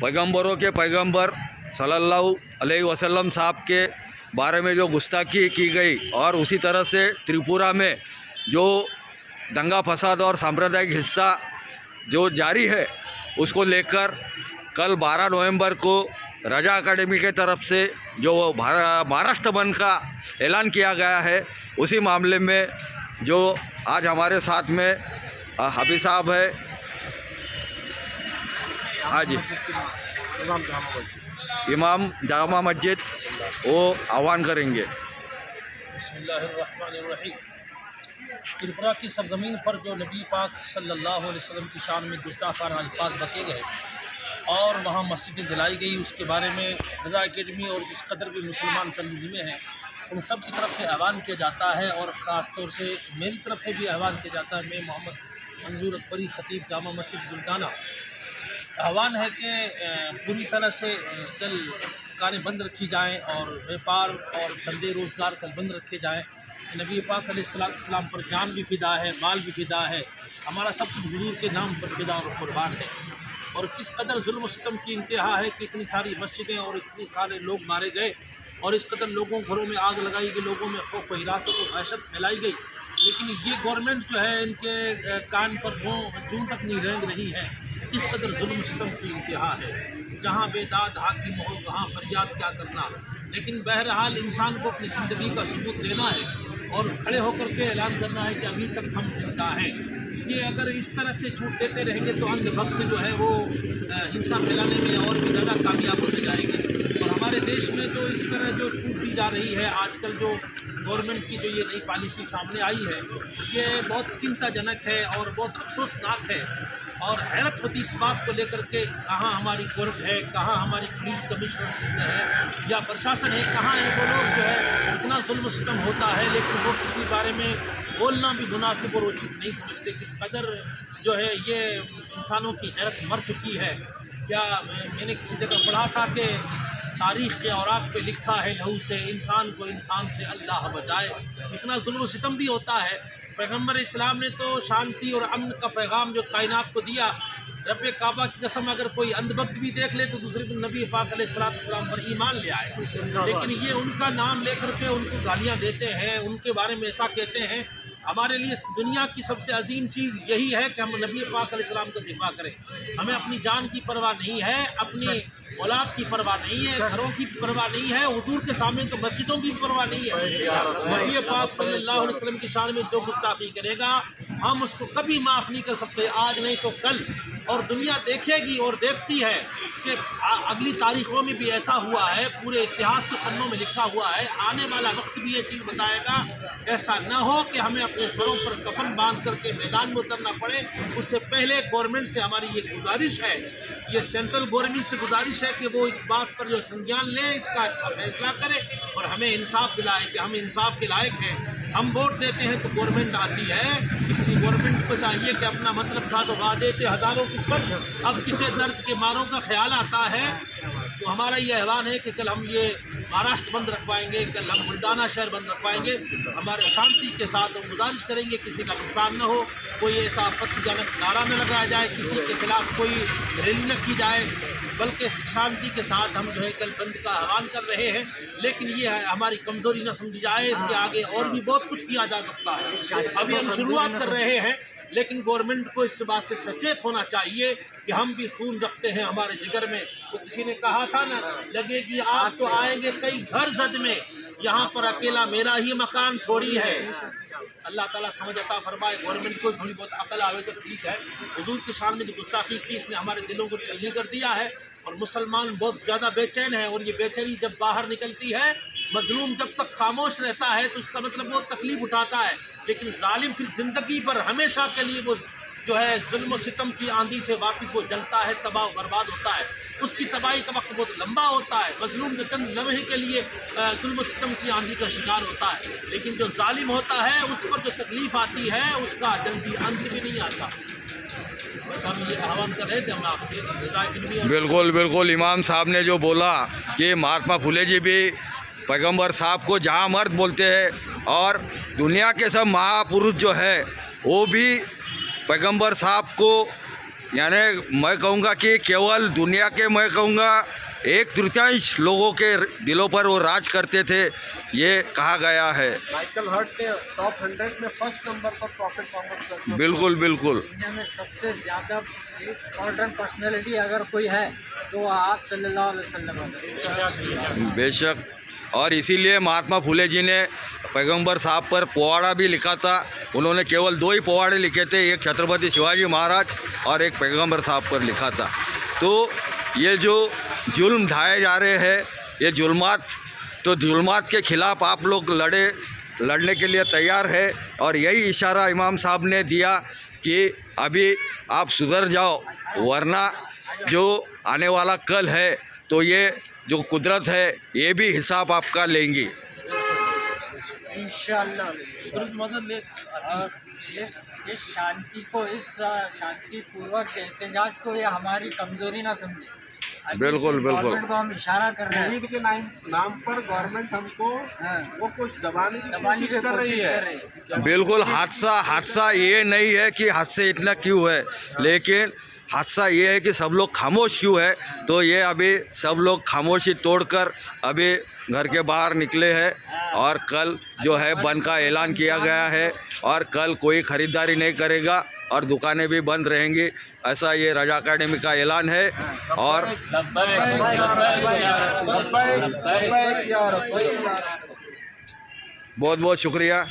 पैगंबरों के पैगंबर सल्लल्लाहु अलैहि वसल्लम साहब के बारे में जो गुस्ताखी की गई और उसी तरह से त्रिपुरा में जो दंगा फसाद और सांप्रदायिक हिंसा जो जारी है, उसको लेकर कल 12 नवंबर को रजा अकेडमी के तरफ से जो महाराष्ट्र बंद का ऐलान किया गया है, उसी मामले में जो आज हमारे साथ में हाफिज साहब है। हाँ जी, इमाम जामा मस्जिद वो आह्वान करेंगे। बिस्मिल्लाहिर्रहमानिर्रहीम। त्रिपुरा की सरजमीन पर जो नबी पाक सल्लल्लाहु अलैहि वसल्लम की शान में गुस्ताखाना अल्फाज बके गए और वहाँ मस्जिदें जलाई गई, उसके बारे में रज़ा एकेडमी और जिस कदर भी मुसलमान तंजीमें हैं उन सब की तरफ से आह्वान किया जाता है और ख़ास तौर से मेरी तरफ से भी आह्वान किया जाता है। मैं मोहम्मद मंजूर अकबरी ख़तीब जामा मस्जिद बुल्गाना, आह्वान है कि पूरी तरह से कल दुकानें बंद रखी जाएँ और व्यापार और धंधे रोज़गार कल बंद रखे जाएँ। नबी पाक अलैहिस्सलाम पर जान भी फ़िदा है, माल भी फ़िदा है, हमारा सब कुछ हुजूर के नाम पर फ़िदा और कुर्बान है। और किस कदर जुल्म सितम की इंतहा है कि इतनी सारी मस्जिदें और इतने सारे लोग मारे गए और इस कदर लोगों घरों में आग लगाई गई, लोगों में खौफ व हिरासत और दहशत फैलाई गई। लेकिन ये गवर्नमेंट जो है इनके कान पर वो जून तक नहीं रेंग रही है। किस कदर जुल्म सितम की इंतहा है, जहाँ बेदाद हाकिम हो वहाँ फरियाद क्या करना। लेकिन बहरहाल इंसान को अपनी ज़िंदगी का सबूत देना है और खड़े होकर के ऐलान करना है कि अभी तक हम जिंदा हैं। ये अगर इस तरह से छूट देते रहेंगे तो अंधभक्त जो है वो हिंसा फैलाने में और भी ज़्यादा कामयाब होते जाएंगे। और हमारे देश में जो इस तरह जो छूट दी जा रही है, आजकल जो गवर्नमेंट की जो ये नई पॉलिसी सामने आई है, ये बहुत चिंताजनक है और बहुत अफसोसनाक है। और हैरत होती इस बात को लेकर के कहाँ हमारी कोर्ट है, कहाँ हमारी पुलिस कमिश्नर है या प्रशासन है, कहाँ है वो लोग जो है इतना जुल्म सितम होता है लेकिन वो किसी बारे में बोलना भी मुनासिब और उचित नहीं समझते। किस कदर जो है ये इंसानों की गैरत मर चुकी है। क्या मैंने किसी जगह पढ़ा था कि तारीख़ के औराक पे लिखा है लहू से इंसान को इंसान से अल्लाह बचाए। इतना जुल्म सितम भी होता है। पैगम्बर इस्लाम ने तो शांति और अमन का पैगाम जो कायनात को दिया, रब्बे काबा की कसम अगर कोई अंधभक्त भी देख ले तो दूसरे दिन नबी पाक अलैहिस्सलाम पर ईमान ले आए। लेकिन ये उनका नाम लेकर के उनको गालियाँ देते हैं, उनके बारे में ऐसा कहते हैं। हमारे लिए दुनिया की सबसे अजीम चीज़ यही है कि हम नबी पाक अलैहिस्सलाम का दिफा करें। हमें अपनी जान की परवाह नहीं है, अपनी औलाद की परवाह नहीं है, घरों की परवाह नहीं है, हुजूर के सामने तो मस्जिदों की परवाह नहीं है। नबी पाक सल्लल्लाहु अलैहि वसल्लम की शान में जो गुस्ताखी करेगा हम उसको कभी माफ़ नहीं कर सकते, आज नहीं तो कल। और दुनिया देखेगी और देखती है कि अगली तारीख़ों में भी ऐसा हुआ है, पूरे इतिहास के पन्नों में लिखा हुआ है। आने वाला वक्त भी ये चीज़ बताएगा। ऐसा न हो कि हमें अपने सरों पर कफन बांध करके मैदान में उतरना पड़े। उससे पहले गवर्नमेंट से हमारी ये गुजारिश है, ये सेंट्रल गवर्नमेंट से गुजारिश है कि वो इस बात पर जो संज्ञान लें, इसका अच्छा फैसला करें और हमें इंसाफ दिलाए कि हम इंसाफ के लायक हैं। हम वोट देते हैं तो गवर्नमेंट आती है, इसलिए गवर्नमेंट को चाहिए कि अपना मतलब था तो वादे थे हज़ारों की कश, अब किसी दर्द के मारों का ख्याल आता है। तो हमारा ये आह्वान है कि कल हम ये महाराष्ट्र बंद रखवाएंगे, कल हम बुल्गाना शहर बंद रखवाएंगे। हमारे शांति के साथ हम गुजारिश करेंगे किसी का नुकसान न हो, कोई ऐसा आपत्तिजनक नारा न लगाया जाए, किसी के खिलाफ कोई रैली न की जाए, बल्कि शांति के साथ हम जो है कल बंद का आह्वान कर रहे हैं। लेकिन ये है हमारी कमज़ोरी न समझी जाए, इसके आगे और भी बहुत कुछ किया जा सकता है। अभी हम शुरुआत कर रहे हैं, लेकिन गवर्नमेंट को इस बात से सचेत होना चाहिए कि हम भी खून रखते हैं हमारे जिगर में। तो किसी ने कहा था ना, लगेगी आग तो आएंगे कई घर जद में, यहाँ पर अकेला मेरा ही मकान थोड़ी है। अल्लाह ताला समझ अता फरमाए, गवर्नमेंट को थोड़ी बहुत अकल आवे तो ठीक है। हुजूर की शान में जो गुस्ताखी की, इसने हमारे दिलों को छलनी कर दिया है और मुसलमान बहुत ज़्यादा बेचैन है। और ये बेचैनी जब बाहर निकलती है, मजलूम जब तक खामोश रहता है तो उसका मतलब वो तकलीफ़ उठाता है, लेकिन जालिम फिर ज़िंदगी पर हमेशा के लिए वो जो है जुल्म सितम की आंधी से वापस वो जलता है, तबाह बर्बाद होता है। उसकी तबाही का वक्त बहुत लंबा होता है। मजलूम जो चंद लम्हे के लिए जुल्म सितम की आंधी का शिकार होता है, लेकिन जो जालिम होता है उस पर जो तकलीफ़ आती है उसका जल्दी अंत भी नहीं आता। बस हम ये आह्वान कर रहे थे हम आपसे। बिल्कुल बिल्कुल, इमाम साहब ने जो बोला कि महात्मा फुले जी भी पैगंबर साहब को जहाँ मर्द बोलते हैं और दुनिया के सब महापुरुष जो है वो भी पैगंबर साहब को यानी मैं कहूँगा कि केवल दुनिया के, मैं कहूँगा 1/3 लोगों के दिलों पर वो राज करते थे, ये कहा गया है। माइकल हर्ट ने टॉप 100 में फर्स्ट नंबर पर प्रॉफिट मोहम्मद बिल्कुल बिल्कुल। दुनिया में सबसे ज़्यादा एक मॉडर्न पर्सनैलिटी अगर कोई है तो आप सल्लल्लाहु अलैहि वसल्लम हैं। बेशक, और इसीलिए महात्मा फुले जी ने पैगंबर साहब पर पोवाड़ा भी लिखा था। उन्होंने केवल 2 ही पोवाड़े लिखे थे, एक छत्रपति शिवाजी महाराज और एक पैगंबर साहब पर लिखा था। तो ये जो जुल्म ढाए जा रहे हैं, ये जुल्मात के ख़िलाफ़ आप लोग लड़ने के लिए तैयार है। और यही इशारा इमाम साहब ने दिया कि अभी आप सुधर जाओ, वरना जो आने वाला कल है तो ये जो कुदरत है ये भी हिसाब आपका लेंगी। इंशाअल्लाह। मदद ले और इस शांति को, इस शांतिपूर्वक एहतजाज को ये हमारी कमजोरी ना समझे। अभी बिल्कुल, बिल्कुल। गवर्नमेंट को हम इशारा कर रहे हैं, ईद के नाम पर गवर्नमेंट हमको हाँ, वो कुछ दबाने की दबाने कोशिश की कर रही कोशिश है। कर रही है। बिल्कुल, हादसा ये नहीं है कि हादसे इतना क्यों है, लेकिन हादसा ये है कि सब लोग खामोश क्यों है। तो ये अभी सब लोग खामोशी तोड़कर अभी घर के बाहर निकले हैं। और कल जो है बंद का ऐलान किया गया है और कल कोई ख़रीदारी नहीं करेगा और दुकानें भी बंद रहेंगी, ऐसा ये रजा अकेडमी का ऐलान है। और बहुत बहुत शुक्रिया।